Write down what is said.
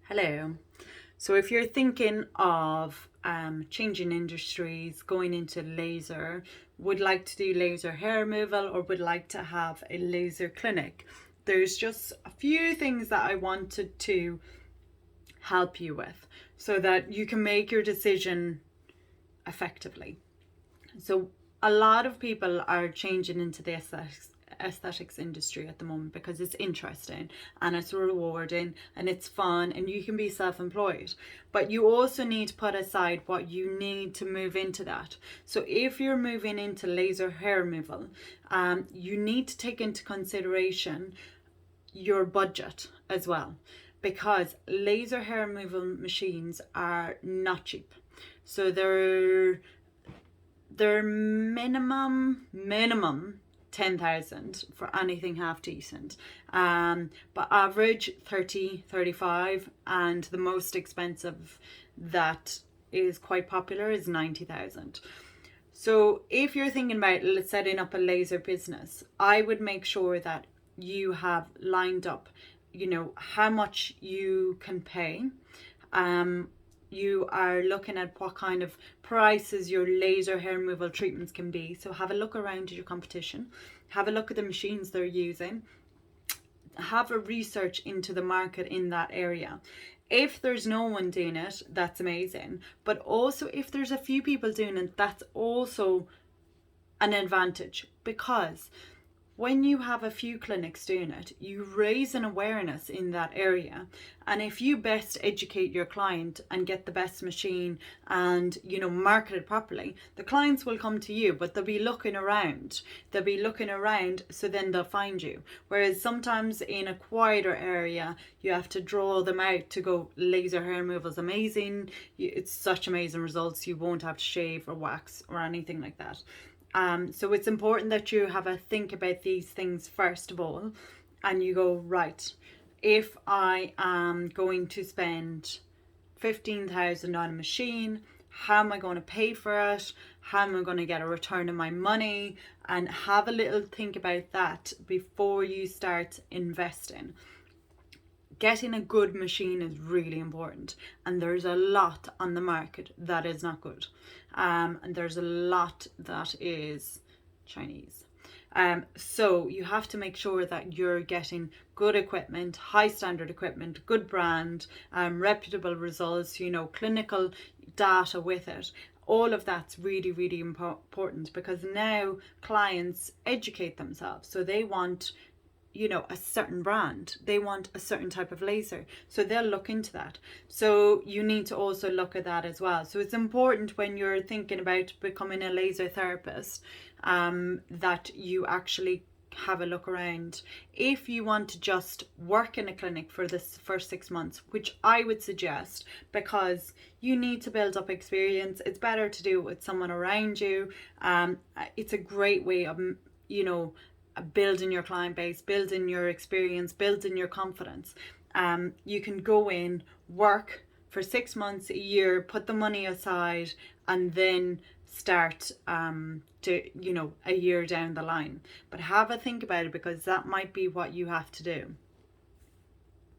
Hello. So if you're thinking of changing industries, going into laser, would like to do laser hair removal or would like to have a laser clinic, there's just a few things that I wanted to help you with so that you can make your decision effectively. So a lot of people are changing into the aesthetics industry at the moment because it's interesting and it's rewarding and it's fun and you can be self-employed, but you also need to put aside what you need to move into that. So if you're moving into laser hair removal, you need to take into consideration your budget as well, because laser hair removal machines are not cheap. So they're minimum 10,000 for anything half decent, but average 30, 35, and the most expensive that is quite popular is 90,000. So if you're thinking about setting up a laser business, I would make sure that you have lined up, how much you can pay. You are looking at what kind of prices your laser hair removal treatments can be. So have a look around at your competition, have a look at the machines they're using, have a research into the market in that area. If there's no one doing it, that's amazing. But also if there's a few people doing it, that's also an advantage, because when you have a few clinics doing it, you raise an awareness in that area. And if you best educate your client and get the best machine and, market it properly, the clients will come to you, but they'll be looking around. So then they'll find you. Whereas sometimes in a quieter area, you have to draw them out to go, laser hair removal is amazing. It's such amazing results. You won't have to shave or wax or anything like that. So it's important that you have a think about these things first of all, and you go, right, if I am going to spend 15,000 on a machine, how am I going to pay for it? How am I going to get a return on my money? And have a little think about that before you start investing. Getting a good machine is really important, and there's a lot on the market that is not good, and there's a lot that is Chinese. So you have to make sure that you're getting good equipment, high standard equipment, good brand, reputable results, clinical data with it. All of that's really, really important, because now clients educate themselves. So they want a certain brand, they want a certain type of laser, so they'll look into that. So you need to also look at that as well. So it's important when you're thinking about becoming a laser therapist, that you actually have a look around. If you want to just work in a clinic for this first 6 months, which I would suggest, because you need to build up experience, it's better to do it with someone around you. It's a great way of building your client base, building your experience, building your confidence. You can go in, work for 6 months, a year, put the money aside, and then start a year down the line. But have a think about it, because that might be what you have to do.